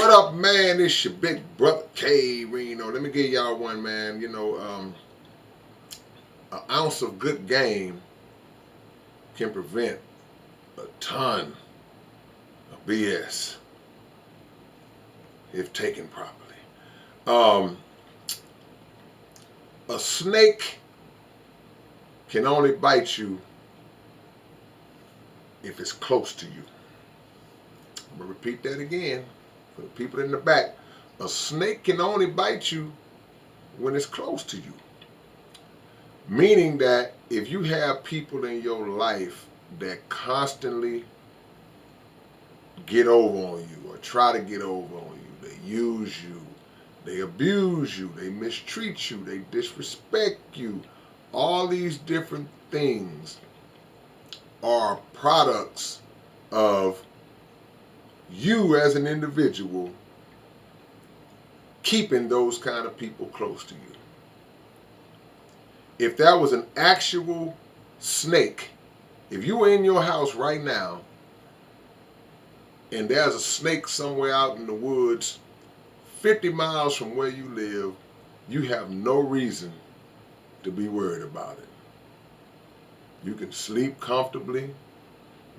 What up, man? It's your big brother K-Rino. Let me give y'all one, man. An ounce of good game can prevent a ton of BS if taken properly. Um, a snake can only bite you if it's close to you. I'm going to repeat that again for the people in the back. A snake can only bite you when it's close to you. Meaning that if you have people in your life that constantly get over on you or try to get over on you, they use you, they abuse you, they mistreat you, they disrespect you, all these different things are products of you as an individual keeping those kind of people close to you. If that was an actual snake, if you were in your house right now and there's a snake somewhere out in the woods 50 miles from where you live, you have no reason to be worried about it. You can sleep comfortably.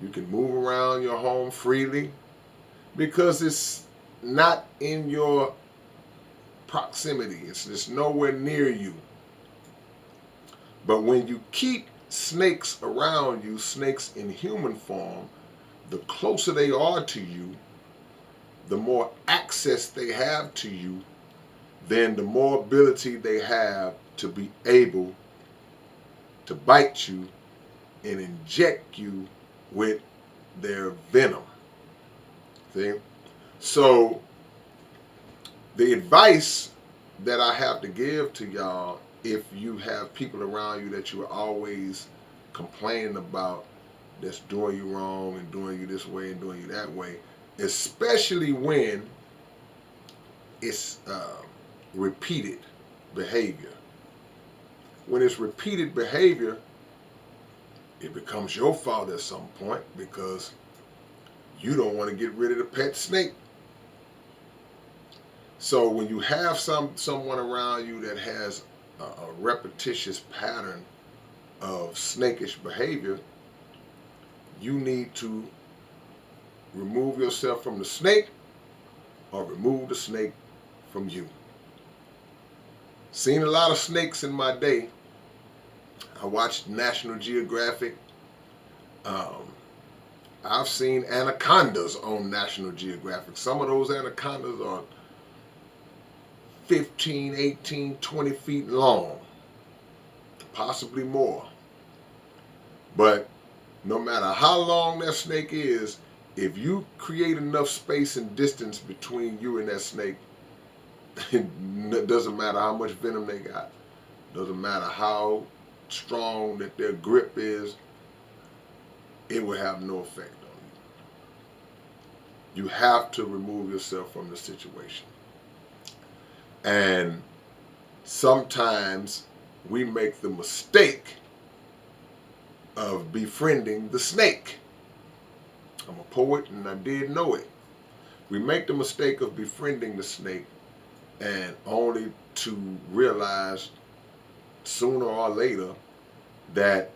You can move around your home freely because it's not in your proximity. It's just nowhere near you. But when you keep snakes around you, snakes in human form, the closer they are to you, the more access they have to you, then the more ability they have to be able to bite you and inject you with their venom. See? So the advice that I have to give to y'all, if you have people around you that you are always complaining about that's doing you wrong and doing you this way and doing you that way, especially when it's repeated behavior. When it's repeated behavior, it becomes your fault at some point because you don't want to get rid of the pet snake. So when you have someone around you that has a repetitious pattern of snakish behavior, you need to remove yourself from the snake or remove the snake from you. Seen a lot of snakes in my day. I watched National Geographic. I've seen anacondas on National Geographic. Some of those anacondas are 15, 18, 20 feet long, possibly more. But no matter how long that snake is, if you create enough space and distance between you and that snake, it doesn't matter how much venom they got, doesn't matter how strong that their grip is, it will have no effect on you. You have to remove yourself from the situation. And sometimes we make the mistake of befriending the snake. I'm a poet and I did know it. We make the mistake of befriending the snake and only to realize sooner or later that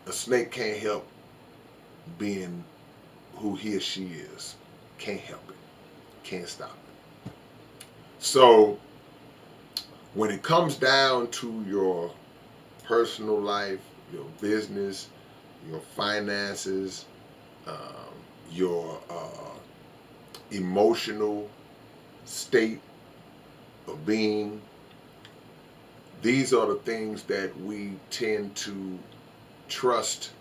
a snake can't help being who he or she is. Can't help it. Can't stop it. So when it comes down to your personal life, your business, your finances, your emotional state of being, these are the things that we tend to trust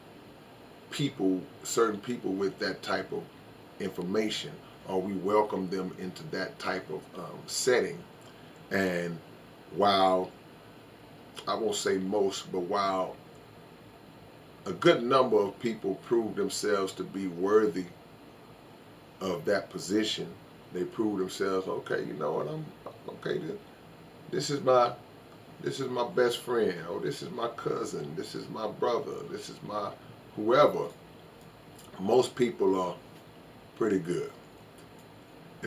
people, certain people with that type of information, or we welcome them into that type of setting. And while, I won't say most, but while a good number of people prove themselves to be worthy of that position, they prove themselves, okay, you know what, I'm okay, this is my best friend, or this is my cousin, this is my brother, this is my whoever. Most people are pretty good.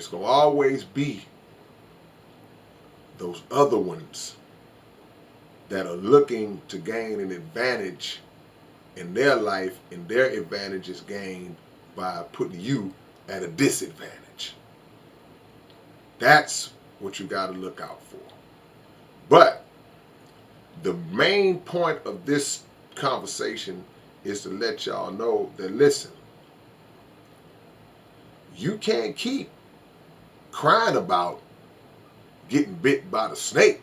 It's going to always be those other ones that are looking to gain an advantage in their life, and their advantage is gained by putting you at a disadvantage. That's what you got to look out for. But the main point of this conversation is to let y'all know that, listen, you can't keep crying about getting bit by the snake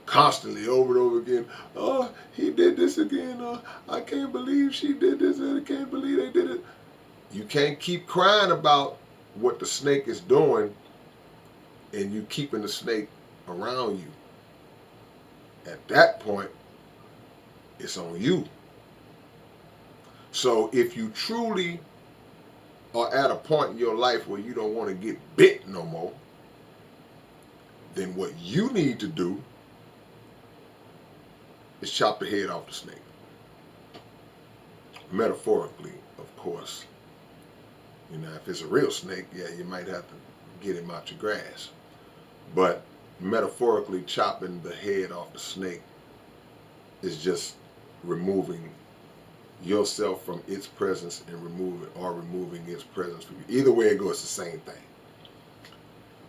constantly over and over again. Oh, he did this again. Oh, I can't believe she did this, and I can't believe they did it. You can't keep crying about what the snake is doing and you keeping the snake around you. At that point, it's on you. So if you truly are at a point in your life where you don't want to get bit no more, then what you need to do is chop the head off the snake. Metaphorically, of course. You know, if it's a real snake, yeah, you might have to get him out your grass. But metaphorically, chopping the head off the snake is just removing yourself from its presence and removing its presence from you. Either way it goes, it's the same thing.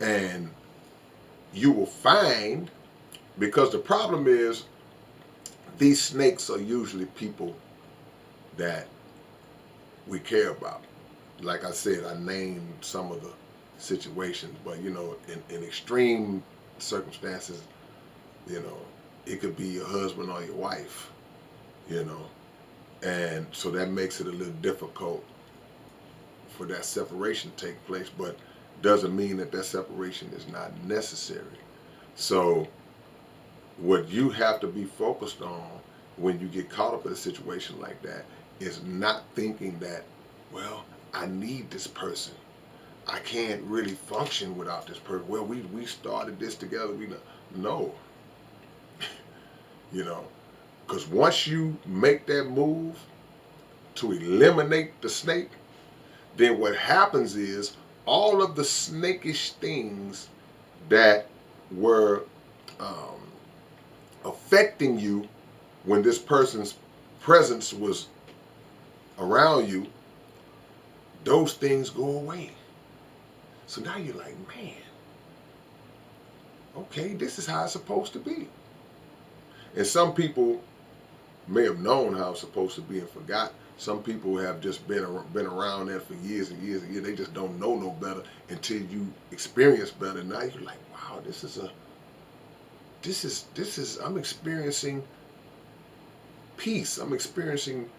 And you will find, because the problem is, these snakes are usually people that we care about. Like I said, I named some of the situations, but you know, in extreme circumstances, you know, it could be your husband or your wife, you know, and so that makes it a little difficult for that separation to take place, but doesn't mean that separation is not necessary. So what you have to be focused on when you get caught up in a situation like that is not thinking that, well, I need this person. I can't really function without this person. Well, we started this together. No. You know, because once you make that move to eliminate the snake, then what happens is all of the snakish things that were affecting you when this person's presence was around you, those things go away. So now you're like, man, okay, this is how it's supposed to be. And some people may have known how it's supposed to be and forgot. Some people have just been around that for years and years and years. They just don't know no better until you experience better. Now you're like, wow, I'm experiencing peace. I'm experiencing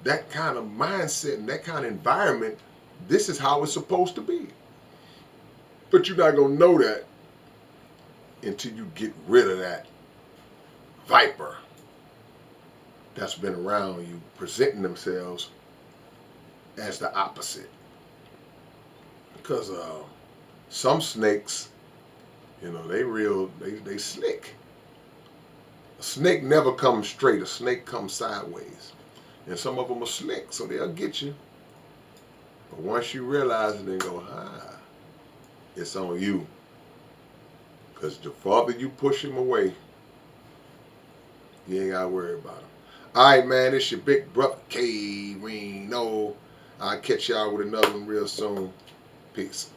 that kind of mindset and that kind of environment. This is how it's supposed to be. But you're not going to know that until you get rid of that viper that's been around you, presenting themselves as the opposite. Because some snakes, you know, they slick. A snake never comes straight. A snake comes sideways. And some of them are slick, so they'll get you. But once you realize it, they go, it's on you. Because the farther you push him away, you ain't got to worry about him. All right, man, it's your big brother, K-Rino. I'll catch y'all with another one real soon. Peace.